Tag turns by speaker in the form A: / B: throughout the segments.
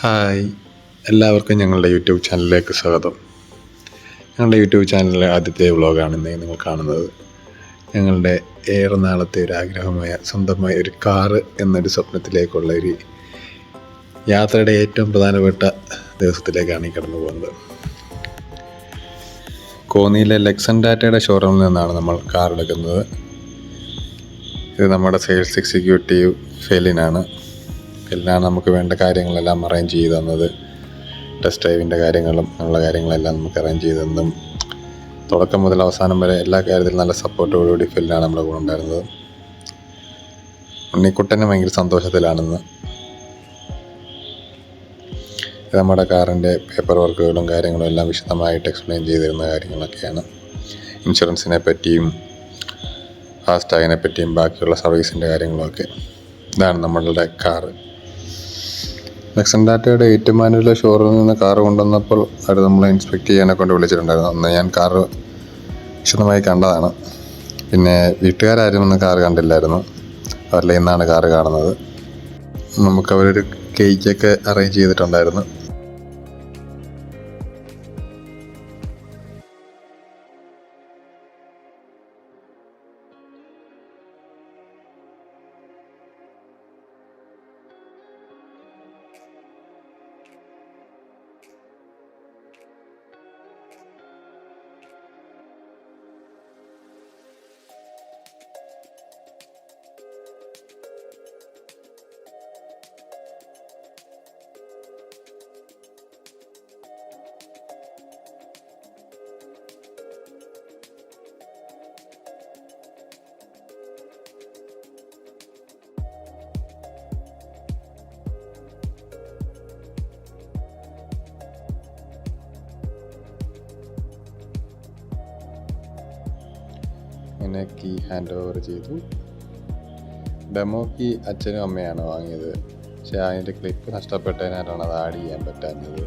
A: Hi, എല്ലാവർക്കും ഞങ്ങളുടെ YouTube ചാനലിലേക്ക് സ്വാഗതം. ഞങ്ങളുടെ യൂട്യൂബ് ചാനലിലെ ആദ്യത്തെ വ്ളോഗാണ് ഇന്ന് നിങ്ങൾ കാണുന്നത്. ഞങ്ങളുടെ ഏറെ നാളത്തെ ഒരു ആഗ്രഹമായ സ്വന്തമായ ഒരു കാറ് എന്നൊരു സ്വപ്നത്തിലേക്കുള്ള ഒരു യാത്രയുടെ ഏറ്റവും പ്രധാനപ്പെട്ട ദിവസത്തിലേക്കാണ് ഈ കടന്നു പോകുന്നത്. കോന്നിയിലെ ലെക്സൺ ടാറ്റയുടെ ഷോറൂമിൽ നിന്നാണ് നമ്മൾ കാർ എടുക്കുന്നത്. ഇത് നമ്മുടെ സെയിൽസ് എക്സിക്യൂട്ടീവ് ഫെലിനാണ് നമുക്ക് വേണ്ട കാര്യങ്ങളെല്ലാം അറേഞ്ച് ചെയ്ത് തന്നത്. ടെസ്റ്റ് ഡ്രൈവിൻ്റെ കാര്യങ്ങളും അങ്ങനെയുള്ള കാര്യങ്ങളെല്ലാം നമുക്ക് അറേഞ്ച് ചെയ്ത് തന്നും തുടക്കം മുതൽ അവസാനം വരെ എല്ലാ കാര്യത്തിലും നല്ല സപ്പോർട്ടോടുകൂടി ഫെലിനാണ് നമ്മുടെ കൂടെ ഉണ്ടായിരുന്നത്. ഉണ്ണിക്കുട്ടന് ഭയങ്കര സന്തോഷത്തിലാണെന്ന്. നമ്മുടെ കാറിൻ്റെ പേപ്പർ വർക്കുകളും കാര്യങ്ങളും എല്ലാം വിശദമായിട്ട് എക്സ്പ്ലെയിൻ ചെയ്തിരുന്ന കാര്യങ്ങളൊക്കെയാണ്. ഇൻഷുറൻസിനെ പറ്റിയും ഫാസ്ടാഗിനെ പറ്റിയും ബാക്കിയുള്ള സർവീസിൻ്റെ കാര്യങ്ങളൊക്കെ. ഇതാണ് നമ്മളുടെ കാറ്. ലെക്സൺ ടാറ്റയുടെ ഏറ്റുമാനൂരിലെ ഷോറൂമിൽ നിന്ന് കാറ് കൊണ്ടുവന്നപ്പോൾ അവർ നമ്മളെ ഇൻസ്പെക്ട് ചെയ്യാനെ കൊണ്ട് വിളിച്ചിട്ടുണ്ടായിരുന്നു. അന്ന് ഞാൻ കാറ് വിശദമായി കണ്ടതാണ്. പിന്നെ വീട്ടുകാരും ഒന്നും കാറ് കണ്ടില്ലായിരുന്നു. അവരുടെ ഇന്നാണ് കാറ് കാണുന്നത്. നമുക്കവരൊരു കേക്കൊക്കെ അറേഞ്ച് ചെയ്തിട്ടുണ്ടായിരുന്നു. അങ്ങനെ കീ ഹാൻഡ് ഓവർ ചെയ്തു. ഡെമോ കീ അച്ഛനും അമ്മയാണ് വാങ്ങിയത്. പക്ഷേ അതിൻ്റെ ക്ലിപ്പ് നഷ്ടപ്പെട്ടതിനാലാണ് അത് ആഡ് ചെയ്യാൻ പറ്റാഞ്ഞത്.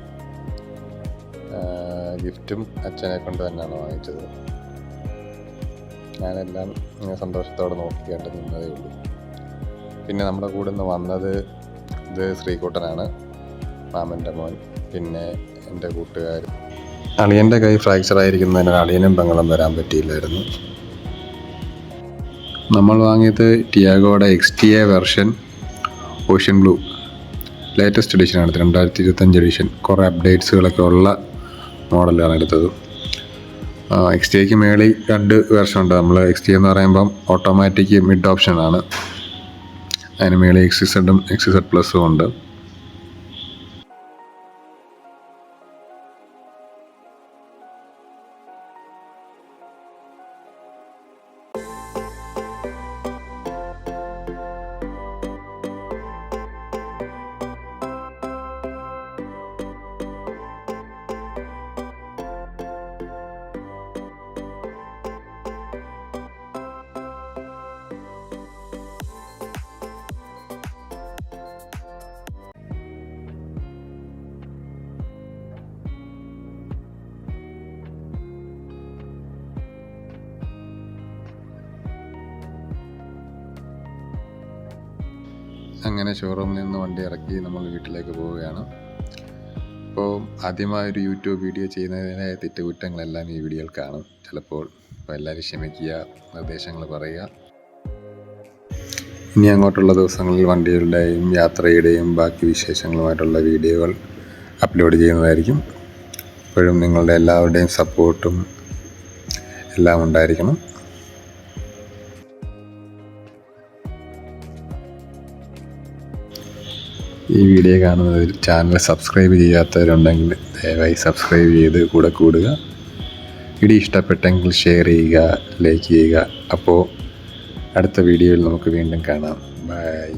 A: ഗിഫ്റ്റും അച്ഛനെ കൊണ്ട് തന്നെയാണ് വാങ്ങിച്ചത്. ഞാനെല്ലാം സന്തോഷത്തോടെ നോക്കിക്കേണ്ടി നിന്നതേ ഉള്ളൂ. പിന്നെ നമ്മുടെ കൂടെ നിന്ന് വന്നത് ഇത് ശ്രീകുട്ടനാണ്, മാമൻ്റെ മോൻ. പിന്നെ എൻ്റെ കൂട്ടുകാർ. അളിയൻ്റെ കൈ ഫ്രാക്ചറായിരിക്കുന്നതിനാൽ അളിയനും പെങ്ങളും വരാൻ പറ്റിയില്ലായിരുന്നു. നമ്മൾ വാങ്ങിയത് ടിയാഗോയുടെ XTA version ocean blue latest എഡിഷനാണ്. 2025 എഡിഷൻ. കുറേ അപ്ഡേറ്റ്സുകളൊക്കെ ഉള്ള മോഡലാണ് എടുത്തത്. XTAക്ക് മേളിൽ 2 വെർഷൻ ഉണ്ട്. നമ്മൾ XTA എന്ന് പറയുമ്പം ഓട്ടോമാറ്റിക് മിഡ് ഓപ്ഷനാണ്. അതിന് മേളിൽ XZ-ഉം XZ+ ഉണ്ട്. അങ്ങനെ ഷോറൂമിൽ നിന്ന് വണ്ടി ഇറക്കി നമ്മൾ വീട്ടിലേക്ക് പോവുകയാണ്. അപ്പോൾ ആദ്യമായൊരു യൂട്യൂബ് വീഡിയോ ചെയ്യുന്നതിനായ തെറ്റുകുറ്റങ്ങളെല്ലാം ഈ വീഡിയോയിൽ കാണും ചിലപ്പോൾ. അപ്പോൾ എല്ലാവരും ക്ഷമിക്കുക, നിർദ്ദേശങ്ങൾ പറയുക. ഇനി അങ്ങോട്ടുള്ള ദിവസങ്ങളിൽ വണ്ടികളുടെയും യാത്രയുടെയും ബാക്കി വിശേഷങ്ങളുമായിട്ടുള്ള വീഡിയോകൾ അപ്ലോഡ് ചെയ്യുന്നതായിരിക്കും. ഇപ്പോഴും നിങ്ങളുടെ എല്ലാവരുടെയും സപ്പോർട്ടും എല്ലാം ഉണ്ടായിരിക്കണം. ഈ വീഡിയോ കാണുന്നതിൽ ചാനൽ സബ്സ്ക്രൈബ് ചെയ്യാത്തവരുണ്ടെങ്കിൽ ദയവായി സബ്സ്ക്രൈബ് ചെയ്ത് കൂടെ കൂടുക. വീഡിയോ ഇഷ്ടപ്പെട്ടെങ്കിൽ ഷെയർ ചെയ്യുക, ലൈക്ക് ചെയ്യുക. അപ്പോൾ അടുത്ത വീഡിയോയിൽ നമുക്ക് വീണ്ടും കാണാം. ബൈ.